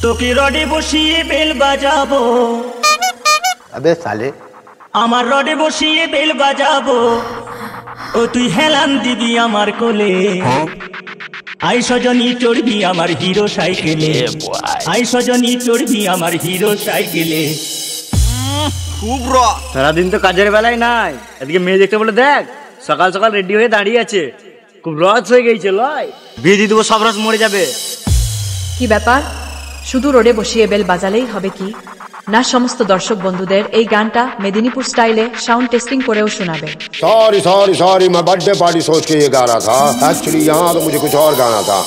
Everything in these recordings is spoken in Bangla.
তোকে রডে বসিয়ে বেল বাজাবো। अबे साले আমার রডে বসিয়ে বেল বাজাবো, ও তুই হেলান দিবি আমার কোলে। আই সজনী চড়বি আমার হিরো সাইকেলে, আই সজনী চড়বি আমার হিরো সাইকেলে। খুব রস। সারাদিন তো কাজের বেলায় নাই, এদিকে মেয়ে দেখতে বলে দেখ সকাল সকাল রেডি হয়ে দাঁড়িয়ে আছে। খুব রস হয়ে গেছে লয়, বিয়ে দিয়ে দেবো, সব রস মরে যাবে। কি ব্যাপার, শুধু রোডে বসিয়ে বেল বাজালেই হবে কি না? সমস্ত দর্শক বন্ধুদের এই গানটা মেদিনীপুর স্টাইলে সাউন্ড টেস্টিং করেও শোনাবে। सॉरी सॉरी सॉरी मैं बर्थडे पार्टी सोच के ये गा रहा था, एक्चुअली यहाँ तो मुझे कुछ और गाना था।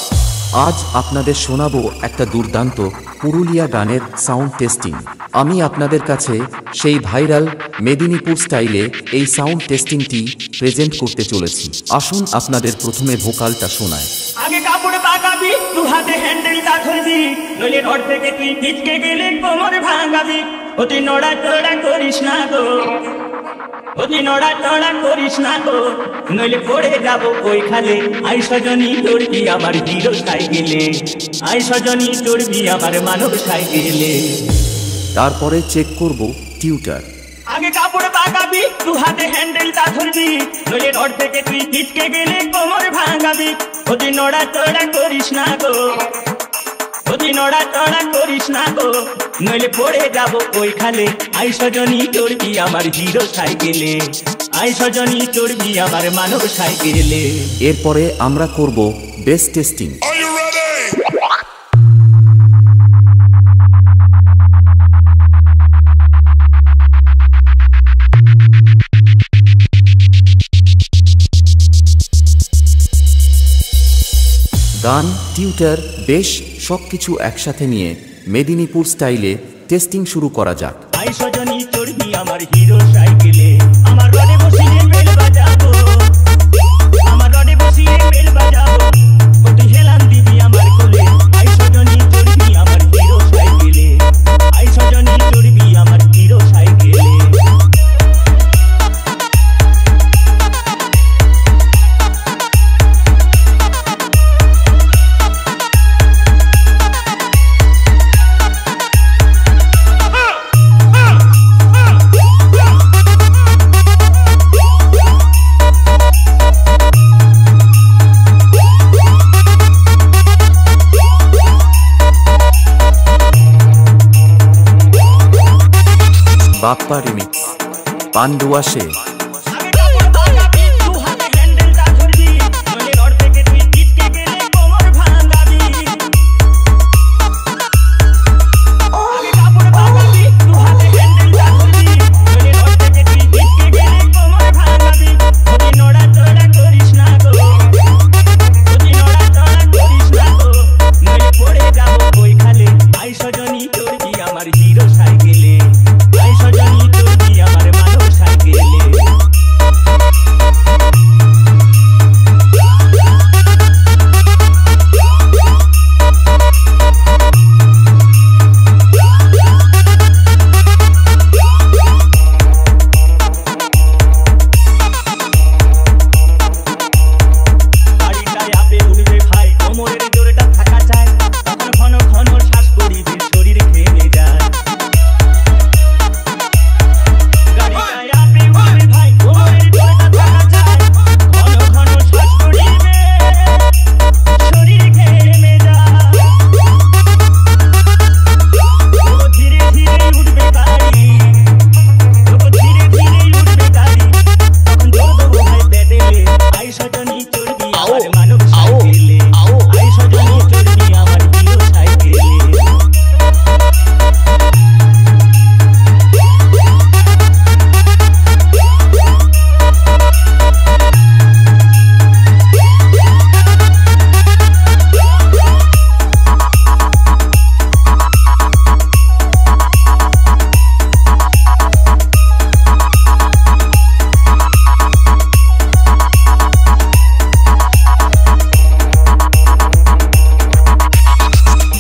আজ আপনাদের শোনাবো একটা দুর্দান্ত পুরুলিয়া গানের সাউন্ড টেস্টিং। আমি আপনাদের কাছে সেই ভাইরাল মেদিনীপুর স্টাইলে এই সাউন্ড টেস্টিংটি প্রেজেন্ট করতে চলেছি। আসুন আপনাদের প্রথমে ভোকালটা শোনায়। আগে কাপড় পাকাবি, দু হাতে হ্যান্ডেলটা ধরবি, নইলে রড থেকে তুই পিচকে গেলে কোমর ভাঙাবি। অতি নড়া চড়া করিস না গো, অতি নড়া চড়া করিস না গো, নইলে পড়ে যাবো ওই খালে। আই সজনী চড়বি আমার হিরো সাইকেলে, আই সজনী চড়বি আমার মানব সাইকেলে। তারপরে চেক করব টিউটার। আগে কাপড় পাকাবি, দু হাতে হ্যান্ডেলটা ধরবি, নইলে রড থেকে তুই পিচকে গেলে কোমর ভাঙাবি। অতি নড়া চড়া করিস না গো, অতি নড়া চড়া করিস না গো, নইলে পড়ে যাবো ওই খালে। আই সজনী চড়বি আমার হিরো সাইকেলে, আই সজনী চড়বি আমার মানব সাইকেলে। এরপরে আমরা করব বেস টেস্টিং। গান, টিউটার, বেশ সবকিছু একসাথে নিয়ে মেদিনীপুর স্টাইলে টেস্টিং শুরু করা যাক। আই সজনী চড়বি আমার হিরো সাইকেলে, আমার রডে বসিয়ে বেল বাজাবো, আমার রডে বসিয়ে বেল বাজাবো, ও তুই হেলান দিবি আমার কোলে। আই সজনী চড়বি আমার হিরো সাইকেলে, আই সজনী চড়বি আমার হিরো সাইকেলে। বাপ্পা রিমিক্স, পান্ডুয়া সে।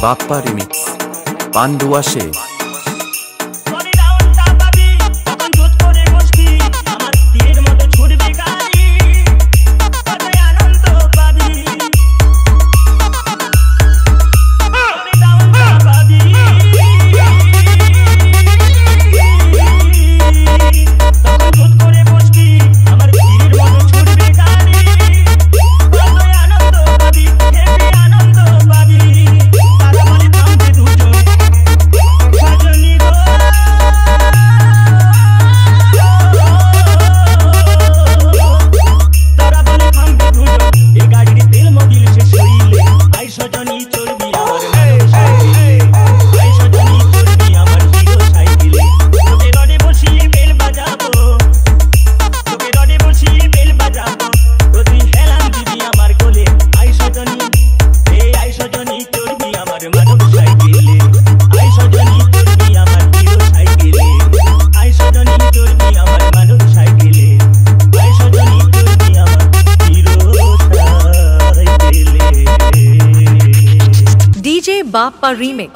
বাপ্পা রিমিক্স, পান্ডুয়া সে। পাবি সজনী চড়বি আমার মানব সাইকেলে আই সজনী চড়বি আমার হিরো সাইকেলে তোকে রডে বসিয়ে বেল বাজাবো তোকে রডে বসিয়ে বেল বাজাবো তুই হেলাম দিবি আমার কোলে আই সজনী আই সজনী চড়বি আমার মানব সাইকেলে আই সজনী চড়বি আমার হিরো সাইকেলে আই সজনী চড়বি আমার মানব সাইকেলে আই সজনী চড়বি আমার হিরো সাইকেলে DJ Bappa Remix